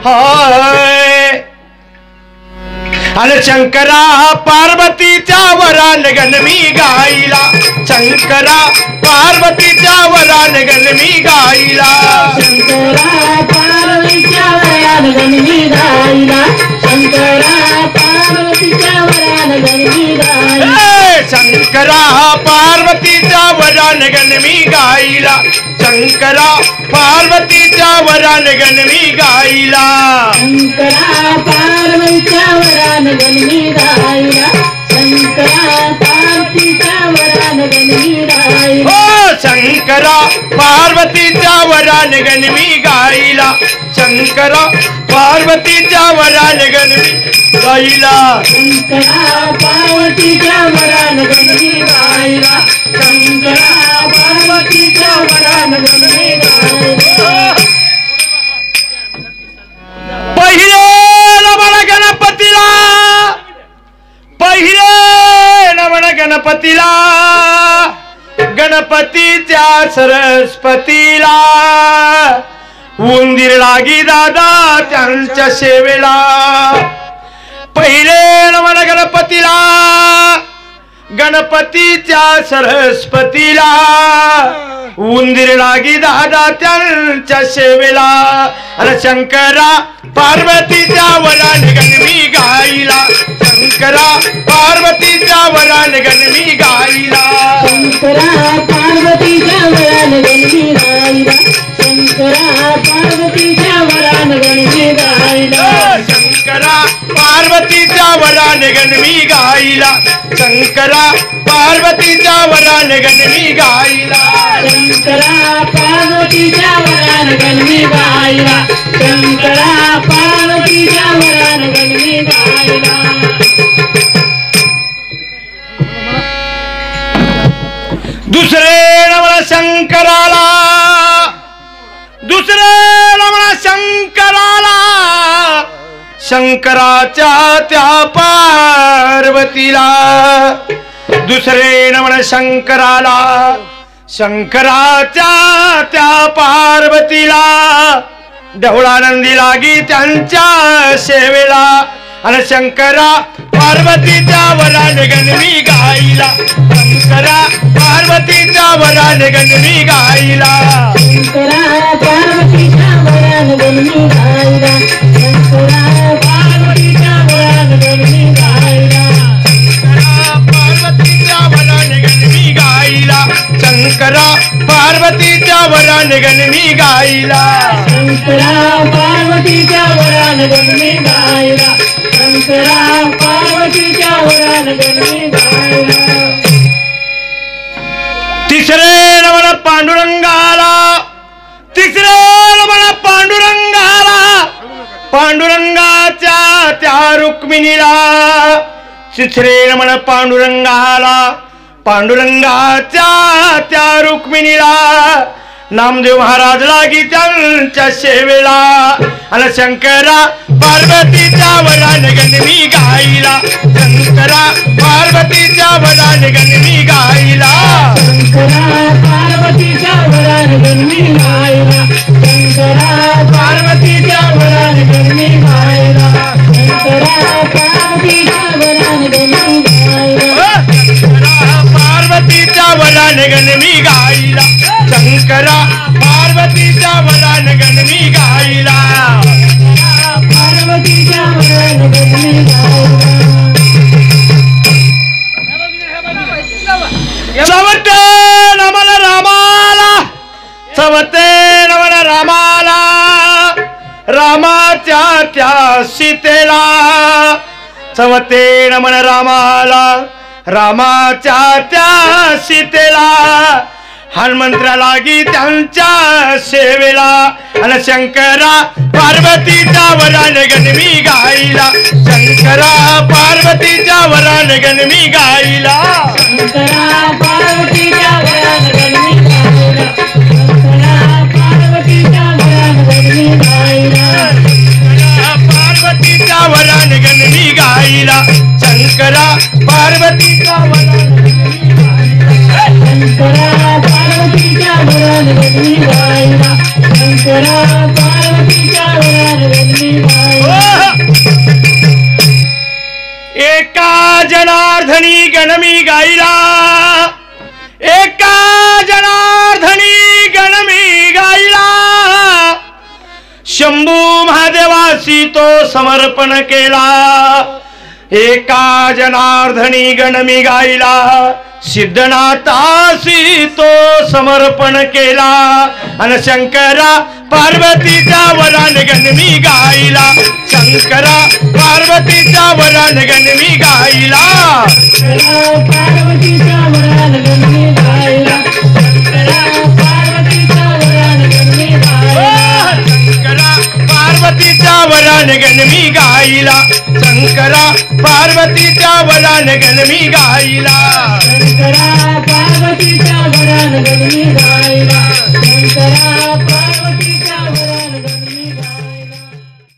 हाय अरे शंकरा पार्वतीच्या वरान गणमी गाईला शंकरा पार्वतीच्या वरान गणमी गाईला शंकरा पार्वतीच्या वरान गणमी गाईला शंकरा पार्वतीच्या वरान गणमी गाईला शंकरा पार्वतीच्या वरान गणमी गाईला शंकरा पार्वतीच्या वरान गणमी गाईला शंकरा पार्वतीच्या वरान गणमी गाईला शंकरा पार्वतीच्या वरान गणमी गाईला हो शंकरा पार्वतीच्या वरान गणमी गाईला शंकरा पार्वतीच्या वरान गणमी गाईला शंकरा पार्वतीच्या वरान गणमी गाईला शंकरा पार्वतीच्या वरान गणमी गाईला पहिले नमन गणपतीला पहिले नमन गणपतीला गणपतीच्या सरस्वतीला उंदीर लागी दादा त्यांच्या सेवेला पहिले नमन गणपतीला गणपतीच्या सरस्वतीला उंदीर लागी दादा त्यांच्या सेवेला अरे शंकरा पार्वतीच्या वरान गणमी गाईला शंकरा पार्वतीच्या वरान गणमी गाईला शंकरा पार्वतीच्या वरान गणमी गाईला शंकरा पार्वतीच्या वरान गणमी गाईला शंकरा पार्वतीच्या वरान गणमी गाईला शंकरा पार्वतीच्या वरान गणमी गाईला शंकरा पार्वतीच्या वरान गणमी गाईला शंकरा पार्वतीच्या वरान गणमी गाईला दुसरे नमन शंकराला दुसरे नमन शंकराला शंकराच्या त्या पार्वतीला दुसरे नमन शंकराला शंकराच्या त्या पार्वतीला ढवळानंदी लागी त्यांच्या सेवेला आणि शंकरा पार्वतीच्या वरान गणमी गाईला शंकरा पार्वतीच्या वरान गणमी गाईला शंकरा पार्वतीच्या वरान गणमी गाईला शंकरा पार्वतीच्या वरान गणमी गाईला शंकरा पार्वतीच्या वरान गणमी गाईला शंकरा पार्वतीच्या वरान गणमी गाईला शंकरा पार्वतीच्या वरान गणमी गाईला तिसरे नमन पांडुरंगाला तिसरे नमन पांडुरंगाला पांडुरंगाच्या त्या रुक्मिणीला तिसरे नमन पांडुरंगाला पांडुरंगाच्या त्या रुक्मिणीला नामदेव महाराज लागी त्यांच्या सेवेला आणि शंकरा पार्वतीच्या वरान गणमी गाईला शंकरा पार्वतीच्या वरान गणमी गाईला शंकरा पार्वतीच्या वरान गणमी गाईला शंकरा पार्वतीच्या वरान गणमी गाईला शंकरा पार्वतीच्या वरान गणमी गाईला पार्वतीच्या वरान गणमी गाईला शंकरा पार्वतीच्या वरान गणमी गाईला पार्वतीच्या वरान गणमी गाईला चवते नमन रामाला चवते नमन रामाला रामाच्या त्या सीतेला चवते नमन रामाला रामाच्या त्या सीतेला हनुमंतरा लागी त्यांच्या सेवेला आणि शंकरा पार्वतीच्या वरान गणमी गाईला शंकरा पार्वतीच्या वरान गणमी गाईला शंकरा पार्वतीच्या वरान गणमी गाईला शंकरा पार्वतीच्या वरान गणमी गाईला पार्वतीच्या वरान गणमी गाईला शंकरा पार्वतीच्या वरान शंकरा पार्वतीच्या वरान गणमी गाईला शंकरा पार्वतीच्या वरान गणमी जनार्दनी गणमी गाईला एका जनार्दनी गणमी गाईला शंभू महादेवासी तो समर्पण केला एका जनार्दनी गणमी गाईला सिद्धनाथासी तो समर्पण केला आणि शंकरा पार्वतीच्या वरान गणमी गाईला शंकरा पार्वतीच्या वरान गणमी गाईला पार्वतीच्या वरान गणमी गाईला पार्वतीच्या वरान गणमी गाईला शंकरा पार्वतीच्या वरान गणमी गाईला शंकरा पार्वतीच्या वरान गणमी गाईला शंकरा